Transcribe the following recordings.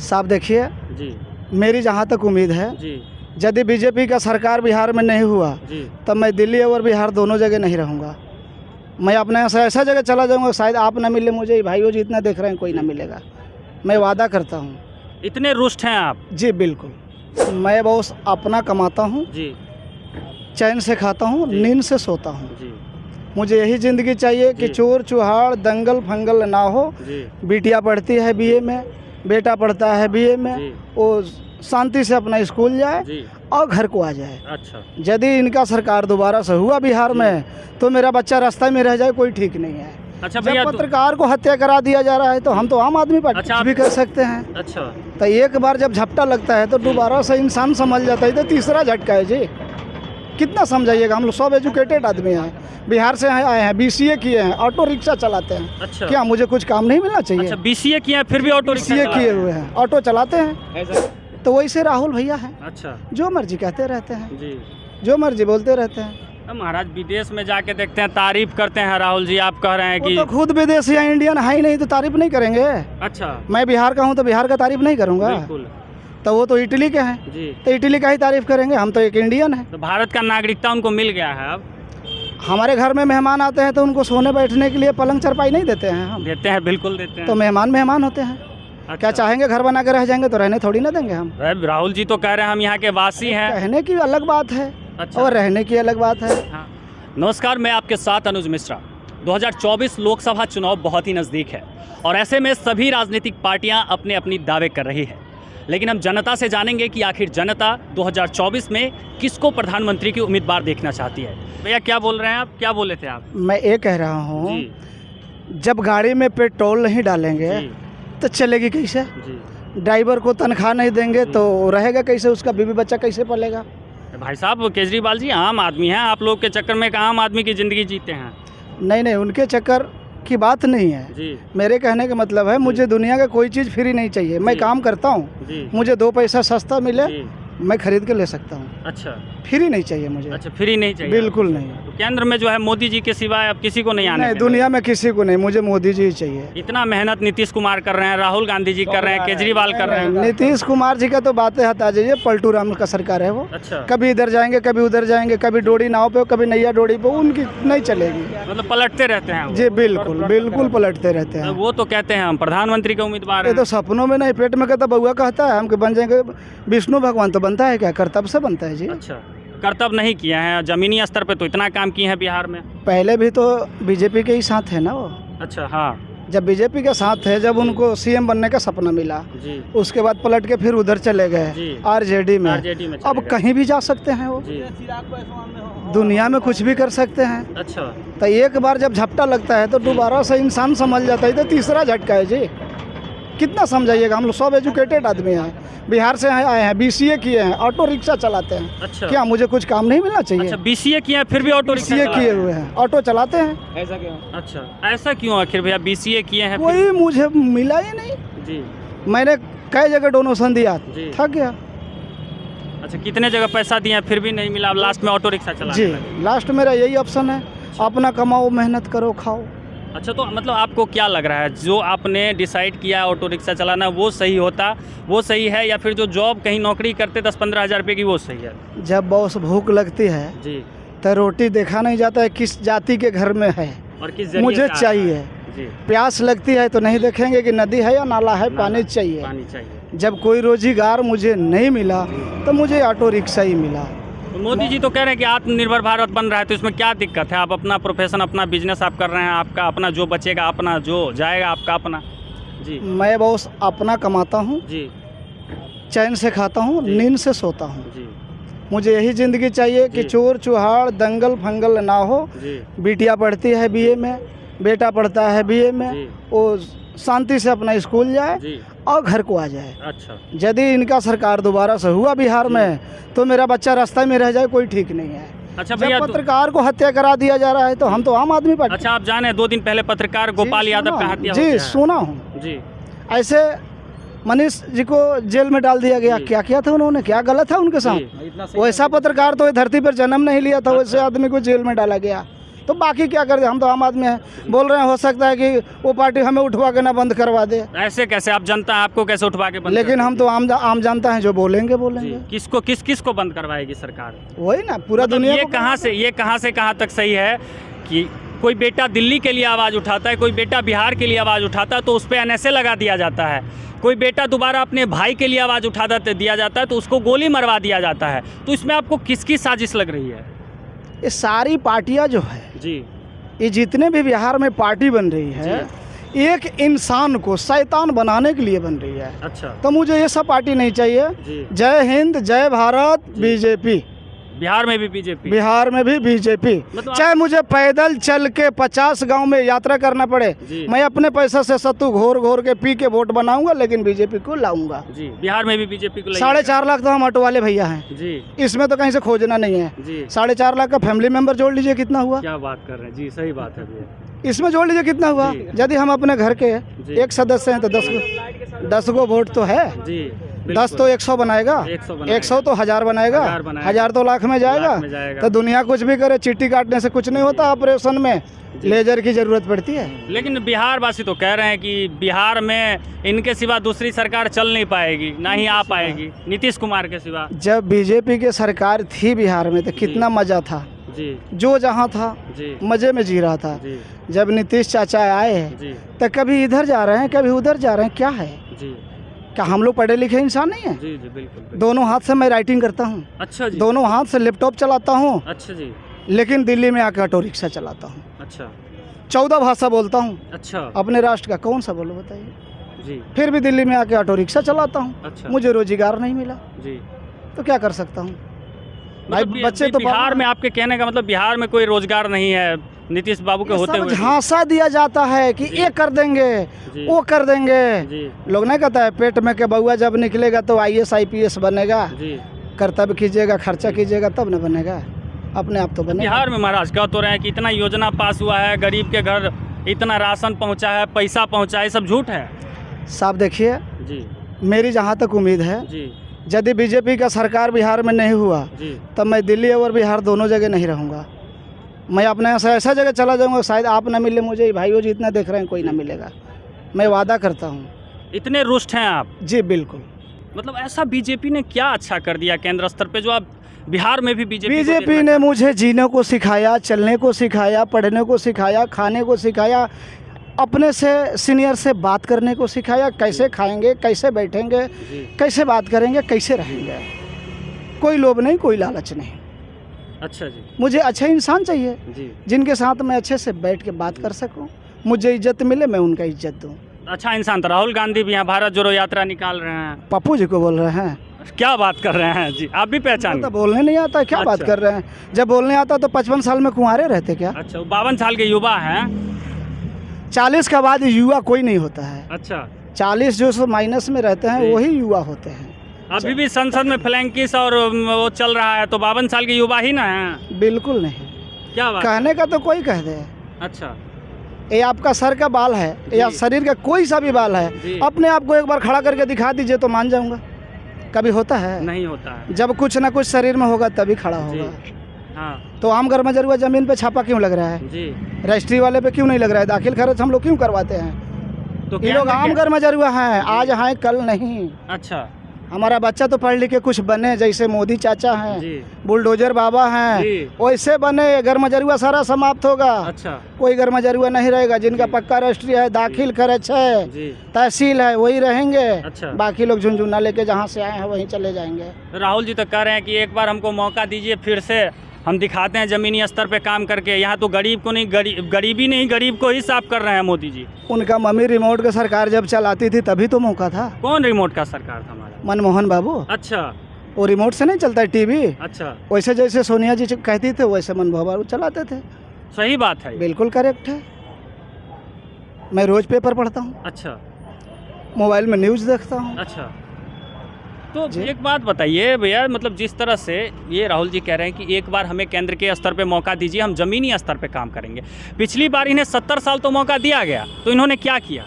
साहब देखिए जी मेरी जहाँ तक उम्मीद है जी यदि बीजेपी का सरकार बिहार में नहीं हुआ जी तब मैं दिल्ली और बिहार दोनों जगह नहीं रहूँगा। मैं अपने यहाँ से ऐसा जगह चला जाऊँगा शायद आप ना मिले मुझे ही, भाइयों जितना देख रहे हैं कोई ना मिलेगा। मैं वादा करता हूँ। इतने रुष्ट हैं आप? जी बिल्कुल। मैं बहुत अपना कमाता हूँ, जी चैन से खाता हूँ, जी। नींद से सोता हूँ। जी मुझे यही ज़िंदगी चाहिए कि जी। चोर चुहाड़ दंगल फंगल ना हो। जी बिटिया पढ़ती है बीए में, बेटा पढ़ता है बीए में, जी वो शांति से अपना स्कूल जाए जी। और घर को आ जाए। अच्छा यदि इनका सरकार दोबारा से हुआ बिहार में तो मेरा बच्चा रास्ते में रह जाए, कोई ठीक नहीं है। अच्छा जब भैया पत्रकार को हत्या करा दिया जा रहा है तो हम तो आम आदमी पार्टी अच्छा, कुछ भी कर सकते हैं। अच्छा तो एक बार जब झपटा लगता है तो दोबारा से इंसान समझ जाता है। तो तीसरा झटका है जी, कितना समझाइएगा। हम लोग सब एजुकेटेड आदमी हैं, बिहार से आए हैं, BCA किए हैं, ऑटो रिक्शा चलाते हैं। अच्छा क्या मुझे कुछ काम नहीं मिलना चाहिए? अच्छा BCA किए हैं फिर भी ऑटो रिक्शा BCA चला किए रहे हैं। हुए हैं, ऑटो चलाते हैं। तो वैसे राहुल भैया हैं, अच्छा जो मर्जी कहते रहते हैं, जी। जो मर्जी बोलते रहते हैं। अब महाराज विदेश में जाके देखते हैं, तारीफ करते हैं राहुल जी, आप कह रहे हैं वो कि तो खुद विदेशी या इंडियन है ही नहीं तो तारीफ नहीं करेंगे। अच्छा मैं बिहार का हूँ तो बिहार का तारीफ नहीं करूँगा। बिल्कुल तो वो तो इटली के हैं जी। तो इटली का ही तारीफ करेंगे। हम तो एक इंडियन है। तो भारत का नागरिकता उनको मिल गया है, अब हमारे घर में मेहमान आते हैं तो उनको सोने बैठने के लिए पलंग चरपाई नहीं देते हैं हम। देते हैं, बिल्कुल देते हैं। तो मेहमान होते हैं। अच्छा। क्या चाहेंगे घर बना के रह जाएंगे तो रहने थोड़ी ना देंगे हम। राहुल जी तो कह रहे हैं हम यहाँ के वासी हैं। कहने की अलग बात है अच्छा। और रहने की अलग बात है। हाँ। नमस्कार, मैं आपके साथ अनुज मिश्रा। 2024 लोकसभा चुनाव बहुत ही नज़दीक है और ऐसे में सभी राजनीतिक पार्टियां अपने अपनी दावे कर रही है। लेकिन हम जनता से जानेंगे कि आखिर जनता 2024 में किसको प्रधानमंत्री की उम्मीदवार देखना चाहती है। भैया क्या बोल रहे हैं आप, क्या बोले थे आप? मैं ये कह रहा हूँ, जी जब गाड़ी में पेट्रोल नहीं डालेंगे जी तो चलेगी कैसे? जी। ड्राइवर को तनख्वाह नहीं देंगे तो रहेगा कैसे? उसका बीवी बच्चा कैसे पलेगा? भाई साहब केजरीवाल जी आम आदमी हैं, आप लोग के चक्कर में एक आम आदमी की ज़िंदगी जीते हैं। नहीं, उनके चक्कर की बात नहीं है जी मेरे कहने का मतलब है मुझे दुनिया का कोई चीज़ फ्री नहीं चाहिए। मैं जी। काम करता हूँ, जी मुझे 2 पैसा सस्ता मिले जी। मैं खरीद के ले सकता हूँ। अच्छा फ्री नहीं चाहिए मुझे। अच्छा, फ्री नहीं चाहिए? बिल्कुल नहीं। तो केंद्र में जो है मोदी जी के सिवाय अब किसी को नहीं आने नहीं, देंगे? दुनिया में किसी को नहीं, मुझे मोदी जी ही चाहिए। इतना मेहनत नीतीश कुमार कर रहे हैं, राहुल गांधी जी कर रहे हैं, केजरीवाल कर रहे हैं। नीतीश कुमार जी का तो बातें हटा जाइए, पलटू राम का सरकार है वो। अच्छा, कभी इधर जाएंगे कभी उधर जाएंगे, कभी डोरी नाव पे कभी नैया डोरी पे, उनकी नहीं चलेगी। मतलब पलटते रहते हैं वो। जी बिल्कुल पलटते रहते हैं। वो तो कहते हैं हम प्रधानमंत्री के उम्मीदवार ये हैं। तो सपनों में नहीं, पेट में कहता बउआ कहता है हम बन जाएंगे विष्णु भगवान। तो बनता है क्या? कर्तव्य से बनता है जी। अच्छा, कर्तव्य नहीं किए हैं, जमीनी स्तर पे तो इतना काम किए हैं बिहार में। पहले भी तो बीजेपी के ही साथ है ना वो। अच्छा हाँ जब बीजेपी के साथ है, जब उनको CM बनने का सपना मिला, जी उसके बाद पलट के फिर उधर चले गए जी। RJD में। RJD में चले अब गए। कहीं भी जा सकते हैं वो, जी। दुनिया में कुछ भी कर सकते हैं। अच्छा तो एक बार जब झपटा लगता है तो दोबारा से इंसान समझ जाता है। तो तीसरा झटका है जी, कितना समझाइएगा। हम लोग सब एजुकेटेड आदमी हैं, बिहार से आए हैं, BCA किए हैं, ऑटो रिक्शा चलाते हैं। अच्छा। क्या मुझे कुछ काम नहीं मिलना चाहिए? अच्छा BCA किए हैं फिर भी ऑटो रिक्शा BCA चला किए रहे हैं। हुए हैं, ऑटो चलाते हैं। ऐसा क्यों? अच्छा, ऐसा क्यों आखिर भैया? BCA किए हैं फिर- कोई मुझे मिला ही नहीं। जी। मैंने कई जगह डोनेशन दिया, जी। थक गया। अच्छा, कितने जगह पैसा दिए हैं फिर भी नहीं मिला, अब लास्ट में ऑटो रिक्शा चला जी, लास्ट मेरा यही ऑप्शन है, अपना कमाओ, मेहनत करो, खाओ। अच्छा, तो मतलब आपको क्या लग रहा है, जो आपने डिसाइड किया ऑटो रिक्शा चलाना वो सही होता, वो सही है, या फिर जो जॉब कहीं नौकरी करते 10-15 हज़ार रुपये की वो सही है? जब बॉस भूख लगती है जी। तो रोटी देखा नहीं जाता है किस जाति के घर में है, और किस जरिए मुझे से आता चाहिए। है? जी। प्यास लगती है तो नहीं देखेंगे कि नदी है या नाला है, पानी चाहिए। पानी चाहिए। जब कोई रोजगार मुझे नहीं मिला तो मुझे ऑटो रिक्शा ही मिला। तो मोदी जी तो कह रहे हैं कि आत्मनिर्भर भारत बन रहा है, तो इसमें क्या दिक्कत है? आप अपना प्रोफेशन, अपना बिजनेस आप कर रहे हैं, आपका अपना जो बचेगा, अपना जो जाएगा आपका अपना। जी मैं बहुत अपना कमाता हूँ, जी चैन से खाता हूँ, जी। नींद से सोता हूँ। जी मुझे यही ज़िंदगी चाहिए कि जी। चोर चुहाड़ दंगल फंगल ना हो। जी बिटिया पढ़ती है BA में, बेटा पढ़ता है BA में, जी। वो शांति से अपना स्कूल जाए जी। और घर को आ जाए। अच्छा यदि इनका सरकार दोबारा से हुआ बिहार में तो मेरा बच्चा रास्ते में रह जाए, कोई ठीक नहीं है। अच्छा जब भैया, पत्रकार को हत्या करा दिया जा रहा है तो हम तो आम आदमी पार्टी। अच्छा आप जाने 2 दिन पहले पत्रकार गोपाल यादव का हत्या हो जी गया है। सुना हूँ। जी ऐसे मनीष जी को जेल में डाल दिया गया, जी। क्या किया था उन्होंने, क्या गलत था उनके साथ? जी। वैसा पत्रकार तो इस धरती पर जन्म नहीं लिया था, वैसे आदमी को जेल में डाला गया। तो बाकी क्या कर दे, हम तो आम आदमी हैं, बोल रहे हैं हो सकता है कि वो पार्टी हमें उठवा के ना बंद करवा दे, ऐसे कैसे? आप जनता है, आपको कैसे उठवा के बंद लेकिन कर हम तो आम जनता हैं, जो बोलेंगे देगी? बोलेंगे। जी। किस को बंद करवाएगी सरकार? वही ना, पूरा मतलब दुनिया ये को कहाँ से कहाँ तक सही है कि कोई बेटा दिल्ली के लिए आवाज़ उठाता है, कोई बेटा बिहार के लिए आवाज़ उठाता है तो उस पर एनएसए लगा दिया जाता है, कोई बेटा दोबारा अपने भाई के लिए आवाज़ उठा दिया जाता है तो उसको गोली मरवा दिया जाता है। तो इसमें आपको किसकी साजिश लग रही है? ये सारी पार्टियां जो है, जी, ये जितने भी बिहार में पार्टी बन रही है, एक इंसान को शैतान बनाने के लिए बन रही है। अच्छा। तो मुझे ये सब पार्टी नहीं चाहिए। जी। जय हिंद, जय भारत, बीजेपी। बिहार में भी बीजेपी? बिहार में भी बीजेपी। मतलब चाहे मुझे पैदल चल के 50 गांव में यात्रा करना पड़े, जी। मैं अपने पैसे से सत्तू घोर के पी के वोट बनाऊंगा, लेकिन बीजेपी को लाऊंगा। जी, बिहार में भी बीजेपी को 4.5 लाख तो हम ऑटो वाले भैया हैं जी, इसमें तो कहीं से खोजना नहीं है। जी। 4.5 लाख का फैमिली मेंबर जोड़ लीजिए, कितना हुआ? क्या बात कर रहे हैं जी, सही बात है भैया। इसमें जोड़ लीजिए कितना हुआ। जी। यदि हम अपने घर के जी। एक सदस्य हैं तो 10 गो वोट तो है। जी, 10 तो 100 बनाएगा, 100 तो 1000 बनाएगा, 1000 तो लाख में जाएगा। तो दुनिया कुछ भी करे, चिट्ठी काटने से कुछ नहीं होता, ऑपरेशन में लेजर की जरूरत पड़ती है। लेकिन बिहार वासी तो कह रहे हैं कि बिहार में इनके सिवा दूसरी सरकार चल नहीं पाएगी, ना ही आ पाएगी नीतीश कुमार के सिवा। जब बीजेपी की सरकार थी बिहार में तो कितना मजा था जी, जो जहाँ था जी, मजे में जी रहा था। जी, जब नीतीश चाचा आए हैं जी, तो कभी इधर जा रहे हैं कभी उधर जा रहे हैं, क्या है? जी, क्या हम लोग पढ़े लिखे इंसान नहीं है? जी, जी, बिल्कुल। दोनों हाथ से मैं राइटिंग करता हूँ, अच्छा जी, दोनों हाथ से लैपटॉप चलाता हूँ, अच्छा जी, लेकिन दिल्ली में आकर ऑटो रिक्शा चलाता हूँ। अच्छा, 14 भाषा बोलता हूँ, अच्छा, अपने राष्ट्र का कौन सा बोलो बताइए? जी, फिर भी दिल्ली में आके ऑटो रिक्शा चलाता हूँ। अच्छा, मुझे रोजगार नहीं मिला जी। तो क्या कर सकता हूँ भाई? मतलब बच्चे तो बिहार में, आपके कहने का मतलब बिहार में कोई रोजगार नहीं है नीतीश बाबू के होते हुए भी? झांसा दिया जाता है कि ये कर देंगे, जी। वो कर देंगे। जी, लोग नहीं कहता है पेट में के बउआ जब निकलेगा तो IAS IPS बनेगा, जी। कर्तव्य कीजिएगा, खर्चा कीजिएगा तब न बनेगा, अपने आप तो बनेगा। बिहार में महाराज कह तो रहे हैं कि इतना योजना पास हुआ है, गरीब के घर इतना राशन पहुंचा है, पैसा पहुंचा है, सब झूठ है। साहब देखिए, जी, मेरी जहाँ तक उम्मीद है, जी, यदि बीजेपी का सरकार बिहार में नहीं हुआ जी, तब मैं दिल्ली और बिहार दोनों जगह नहीं रहूँगा। मैं अपने यहाँ से ऐसा जगह चला जाऊँगा, शायद आप ना मिले मुझे, भाइयों जी इतना देख रहे हैं, कोई ना मिलेगा, मैं वादा करता हूँ। इतने रुष्ट हैं आप? जी बिल्कुल। मतलब ऐसा बीजेपी ने क्या अच्छा कर दिया केंद्र स्तर पे जो आप बिहार में भी बीजेपी ने मुझे जीने को सिखाया, चलने को सिखाया, पढ़ने को सिखाया, खाने को सिखाया, अपने से सीनियर से बात करने को सिखाया, कैसे खाएंगे, कैसे बैठेंगे, कैसे बात करेंगे, कैसे रहेंगे। कोई लोभ नहीं, कोई लालच नहीं। अच्छा जी, मुझे अच्छे इंसान चाहिए जी, जिनके साथ मैं अच्छे से बैठ के बात कर सकूं, मुझे इज्जत मिले, मैं उनका इज्जत दूं। अच्छा इंसान। तो राहुल गांधी भी यहाँ भारत जोड़ो यात्रा निकाल रहे हैं। पप्पू जी को बोल रहे हैं? क्या बात कर रहे हैं जी, आप भी पहचान? तो बोलने नहीं आता, क्या बात कर रहे हैं? जब बोलने आता तो 55 साल में कुंवारे रहते क्या? अच्छा, 52 साल के युवा हैं। 40 का बाद युवा कोई नहीं होता है। अच्छा, 40 जो माइनस में रहते हैं वही युवा होते हैं। अभी भी संसद में फ्लैंकिस और वो चल रहा है, तो 52 साल के युवा ही ना है? बिल्कुल नहीं। क्या बात? कहने का तो कोई कह दे। अच्छा, ये आपका सर का बाल है या शरीर का कोई सा भी बाल है, अपने आप को एक बार खड़ा करके दिखा दीजिए तो मान जाऊंगा। कभी होता है? नहीं होता है। जब कुछ ना कुछ शरीर में होगा तभी खड़ा होगा। हाँ। तो आम गर्मा जरूर जमीन पे छापा क्यों लग रहा है जी? रजिस्ट्री वाले पे क्यों नहीं लग रहा है? दाखिल खर्च हम लोग क्यों करवाते हैं? तो ये लोग आम गर्मा जरूर हैं, आज हैं कल नहीं। अच्छा, हमारा बच्चा तो पढ़ लिख के कुछ बने, जैसे मोदी चाचा हैं, जी, बुलडोजर बाबा हैं, वैसे बने। गर्मा जरुआ सारा समाप्त होगा। अच्छा, कोई गर्मा जरुआ नहीं रहेगा। जिनका पक्का रजिस्ट्री है, दाखिल खर्च है, तहसील है, वही रहेंगे। अच्छा। बाकी लोग झुंझुना लेके जहाँ से आए हैं वहीं चले जाएंगे। राहुल जी तो कह रहे हैं कि एक बार हमको मौका दीजिए, फिर से हम दिखाते हैं जमीनी स्तर पे काम करके। यहाँ तो गरीब को नहीं, गरीबी नहीं, गरीब को ही साफ कर रहे हैं मोदी जी। उनका मम्मी रिमोट का सरकार जब चलाती थी तभी तो मौका था। कौन रिमोट का सरकार था? हमारा मनमोहन बाबू। अच्छा, वो रिमोट से नहीं चलता है टीवी। अच्छा, वैसे जैसे सोनिया जी कहती थे वैसे मनमोहन बाबू चलाते थे। सही बात है, बिल्कुल करेक्ट है। मैं रोज पेपर पढ़ता हूँ। अच्छा, मोबाइल में न्यूज़ देखता हूँ। अच्छा। तो एक बात बताइए भैया, मतलब जिस तरह से ये राहुल जी कह रहे हैं कि एक बार हमें केंद्र के स्तर पे मौका दीजिए, हम ज़मीनी स्तर पे काम करेंगे। पिछली बार इन्हें 70 साल तो मौका दिया गया, तो इन्होंने क्या किया?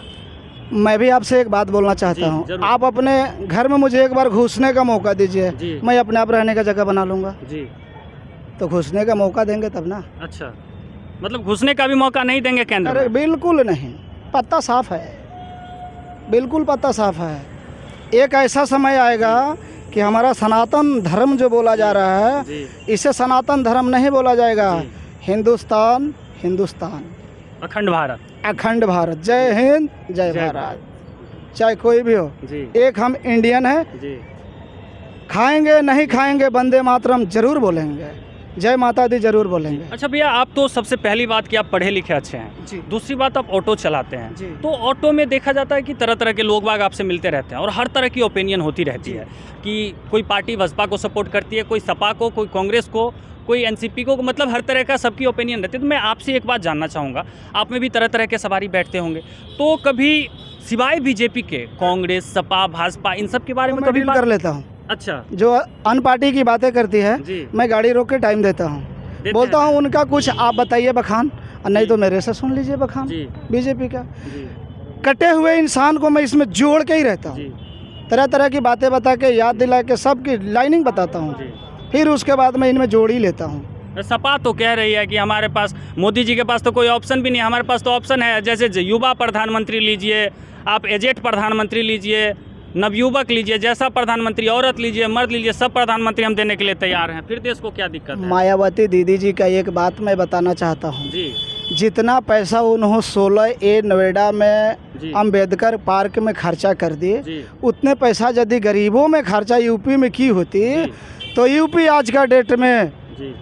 मैं भी आपसे एक बात बोलना चाहता हूँ। आप अपने घर में मुझे एक बार घुसने का मौका दीजिए, मैं अपने आप रहने का जगह बना लूँगा। जी। तो घुसने का मौका देंगे तब ना। अच्छा। मतलब घुसने का भी मौका नहीं देंगे केंद्र अरे में? बिल्कुल नहीं, पत्ता साफ है, बिल्कुल पत्ता साफ है। एक ऐसा समय आएगा कि हमारा सनातन धर्म जो बोला जा रहा है, जी इसे सनातन धर्म नहीं बोला जाएगा। जी। हिंदुस्तान हिंदुस्तान, अखंड भारत। अखंड भारत, जय हिंद जय जय भारत, चाहे कोई भी हो। जी एक हम इंडियन हैं, जी खाएंगे नहीं खाएंगे वंदे मातरम जरूर बोलेंगे, जय माता दी जरूर बोलेंगे। अच्छा भैया, आप तो सबसे पहली बात कि आप पढ़े लिखे अच्छे हैं, जी दूसरी बात आप ऑटो चलाते हैं, जी। तो ऑटो में देखा जाता है कि तरह तरह के लोग बाग आपसे मिलते रहते हैं और हर तरह की ओपिनियन होती रहती है कि कोई पार्टी बसपा को सपोर्ट करती है, कोई सपा को, कोई कांग्रेस को, कोई एनसीपी को, मतलब हर तरह का सबकी ओपिनियन रहती है। तो मैं आपसे एक बात जानना चाहूँगा, आप में भी तरह तरह के सवारी बैठते होंगे, तो कभी सिवाय बीजेपी के कांग्रेस, सपा, भाजपा, इन सब के बारे में मैं कभी डील कर लेता हूँ। अच्छा जो अन पार्टी की बातें करती है जी, मैं गाड़ी रोक के टाइम देता हूँ, देते बोलता हैं। हूँ उनका कुछ आप बताइए बखान, और नहीं तो मेरे से सुन लीजिए बखान जी बीजेपी का। जी कटे हुए इंसान को मैं इसमें जोड़ के ही रहता हूँ, जी तरह तरह की बातें बता के, याद दिला के, सबकी लाइनिंग बताता हूँ, जी। फिर उसके बाद मैं इनमें जोड़ ही लेता हूँ। सपा तो कह रही है कि हमारे पास, मोदी जी के पास तो कोई ऑप्शन भी नहीं है, हमारे पास तो ऑप्शन है, जैसे युवा प्रधानमंत्री लीजिए, आप एजेड प्रधानमंत्री लीजिए, नवयुवक लीजिए, जैसा प्रधानमंत्री, औरत लीजिए, मर्द लीजिए, सब प्रधानमंत्री हम देने के लिए तैयार हैं। फिर देश को क्या दिक्कत है? मायावती दीदी जी का एक बात मैं बताना चाहता हूँ, जी जितना पैसा उन्होंने 16A नोएडा में जी अंबेडकर पार्क में खर्चा कर दिए, जी उतने पैसा यदि गरीबों में खर्चा यूपी में की होती जी तो यूपी आज का डेट में जी।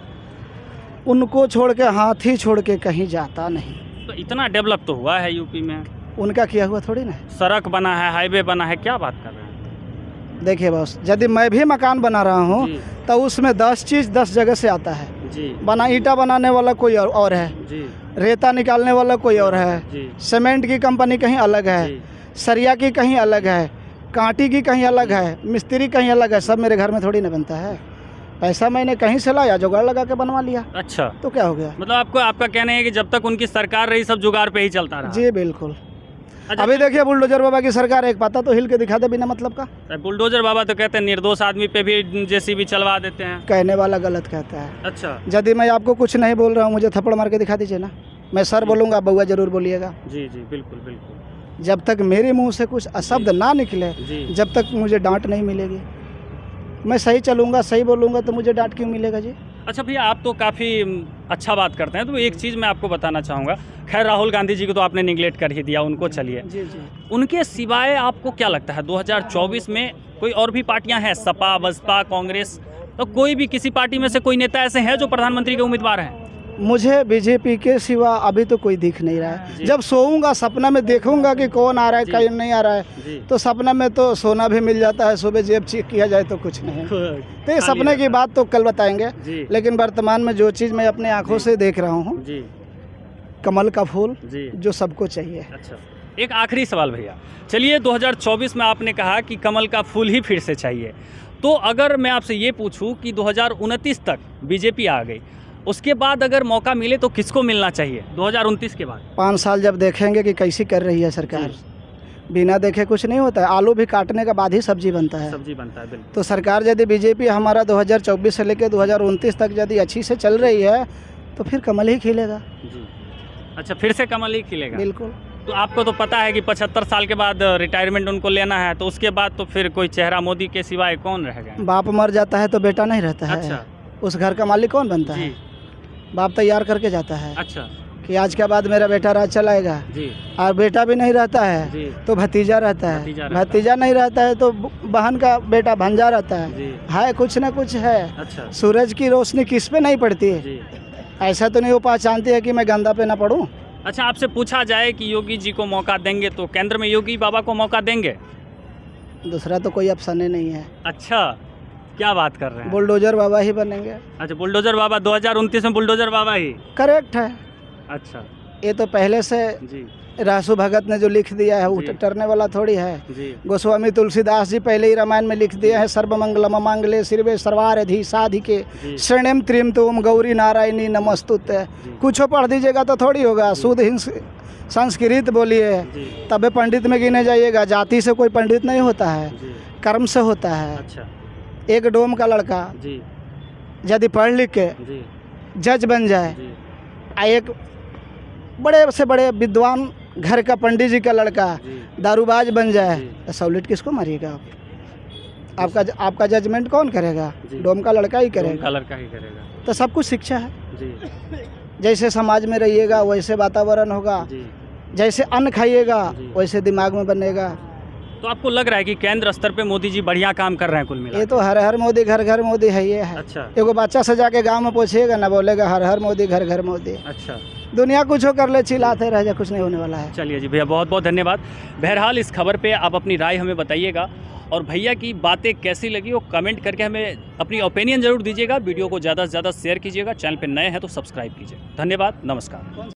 उनको छोड़ के, हाथी छोड़ के कहीं जाता नहीं। तो इतना डेवलप तो हुआ है यूपी में, उनका किया हुआ थोड़ी ना। सड़क बना है, हाईवे बना है, क्या बात कर रहे हैं? देखिए बॉस, यदि मैं भी मकान बना रहा हूँ जी तो उसमें 10 चीज़ 10 जगह से आता है। जी ईंटा बनाने वाला कोई और है, जी रेता निकालने वाला कोई और है, जी सीमेंट की कंपनी कहीं अलग है, जी सरिया की कहीं अलग है, कांटी की कहीं अलग है, मिस्त्री कहीं अलग है। सब मेरे घर में थोड़ी ना बनता है। पैसा मैंने कहीं से लाया, जुगाड़ लगा के बनवा लिया, अच्छा, तो क्या हो गया। मतलब आपका कहना है कि जब तक उनकी सरकार रही सब जुगाड़ पे ही चलता रहा? जी बिल्कुल। अच्छा, अभी देखिए बुलडोजर बाबा की सरकार, एक पता तो हिल के दिखा दे बिना मतलब का। बुलडोजर बाबा तो कहते हैं निर्दोष आदमी पे भी जेसीबी चलवा देते हैं। कहने वाला गलत कहता है। अच्छा यदि मैं आपको कुछ नहीं बोल रहा हूँ, मुझे थप्पड़ मार के दिखा दीजिए ना, मैं सर बोलूँगा, बउआ जरूर बोलिएगा। जी जी बिल्कुल बिल्कुल। जब तक मेरे मुंह से कुछ अशब्द ना निकले, जी जब तक मुझे डांट नहीं मिलेगी। मैं सही चलूँगा, सही बोलूँगा, तो मुझे डांट क्यों मिलेगा जी। अच्छा भैया, आप तो काफ़ी अच्छा बात करते हैं, तो एक चीज़ मैं आपको बताना चाहूँगा। खैर, राहुल गांधी जी को तो आपने निगलेक्ट कर ही दिया, उनको चलिए। जी जी। उनके सिवाय आपको क्या लगता है 2024 में कोई और भी पार्टियां हैं, सपा, बसपा, कांग्रेस, तो कोई भी किसी पार्टी में से कोई नेता ऐसे हैं जो प्रधानमंत्री के उम्मीदवार हैं? मुझे बीजेपी के सिवा अभी तो कोई दिख नहीं रहा जी। है। जब सोऊंगा सपना में देखूंगा कि कौन आ रहा है, जी। कौन नहीं आ रहा है, जी तो सपना में तो सोना भी मिल जाता है, सुबह जेब चेक किया जाए तो कुछ नहीं। तो ये खाली सपने की रहता बात तो कल बताएंगे, जी लेकिन वर्तमान में जो चीज़ मैं अपने आंखों से देख रहा हूँ, जी कमल का फूल जी। जो सबको चाहिए। अच्छा, एक आखिरी सवाल भैया, चलिए 2024 में आपने कहा कि कमल का फूल ही फिर से चाहिए, तो अगर मैं आपसे ये पूछूं कि 2029 तक बीजेपी आ गई, उसके बाद अगर मौका मिले तो किसको मिलना चाहिए 2029 के बाद? 5 साल जब देखेंगे कि कैसी कर रही है सरकार, बिना देखे कुछ नहीं होता है। आलू भी काटने के बाद ही सब्जी बनता है। सब्जी बनता है, बिल्कुल। तो सरकार यदि बीजेपी हमारा 2024 से लेकर 2029 तक यदि अच्छी से चल रही है, तो फिर कमल ही खिलेगा। जी, अच्छा, फिर से कमल ही खिलेगा। बिल्कुल। तो आपको तो पता है कि 75 साल के बाद रिटायरमेंट उनको लेना है, तो उसके बाद तो फिर कोई चेहरा मोदी के सिवाय कौन रहेगा? बाप मर जाता है तो बेटा नहीं रहता है। अच्छा उस घर का मालिक कौन बनता है? जी, बाप तैयार करके जाता है अच्छा कि आज के बाद मेरा बेटा राज चलाएगा, जी और बेटा भी नहीं रहता है जी तो भतीजा रहता है, भतीजा रहता है। भतीजा नहीं रहता है तो बहन का बेटा भंजा रहता है। जी, कुछ ना कुछ है। अच्छा सूरज की रोशनी किस पे नहीं पड़ती है? जी। ऐसा तो नहीं वो पहचानती है कि मैं गंदा पे ना पढ़ूं। अच्छा, आपसे पूछा जाए कि योगी जी को मौका देंगे तो केंद्र में योगी बाबा को मौका देंगे? दूसरा तो कोई ऑप्शन ही नहीं है। अच्छा, क्या बात कर रहे हैं? बुलडोजर बाबा ही बनेंगे। अच्छा, बुलडोजर बाबा 2029 में बुलडोजर बाबा ही? करेक्ट है। अच्छा ये तो पहले से जी रासु भगत ने जो लिख दिया है, वो जी। टरने वाला थोड़ी है। जी गोस्वामी तुलसीदास जी पहले ही रामायण में लिख दिए हैं, सर्वमंगलम मांगले शिवे सर्वारधि साधिके जी शरणम त्रिम तुम गौरी नारायणी नमस्तुते। जी कुछ पढ़ दीजिएगा तो थोड़ी होगा। शुद्ध संस्कृत बोलिए, जी तबे पंडित में गिने जाइएगा। जाति से कोई पंडित नहीं होता है, जी। कर्म से होता है। अच्छा एक डोम का लड़का जी यदि पढ़ लिख के जी जज बन जाए जी एक बड़े से बड़े विद्वान घर का पंडित जी का लड़का दारूबाज बन जाए तो 100 लीट किसको मारिएगा आप? आपका जजमेंट कौन करेगा? डोम का लड़का ही करेगा। तो सब कुछ शिक्षा है जी। जैसे समाज में रहिएगा वैसे वातावरण होगा, जैसे अन्न खाइएगा वैसे दिमाग में बनेगा। तो आपको लग रहा है कि केंद्र स्तर पे मोदी जी बढ़िया काम कर रहे हैं कुल मिला? ये तो हर हर मोदी घर घर मोदी है ये है। अच्छा। एगो बच्चा से जाके गांव में पूछिएगा ना, बोलेगा हर हर मोदी घर घर मोदी। अच्छा। दुनिया कुछ हो कर ले, चिल्लाते रह जाए, कुछ नहीं होने वाला है। चलिए जी भैया, बहुत बहुत धन्यवाद। बहरहाल इस खबर पे आप अपनी राय हमें बताइएगा और भैया की बातें कैसी लगी वो कमेंट करके हमें अपनी ओपिनियन ज़रूर दीजिएगा। वीडियो को ज़्यादा से ज़्यादा शेयर कीजिएगा। चैनल पे नए हैं तो सब्सक्राइब कीजिए। धन्यवाद, नमस्कार।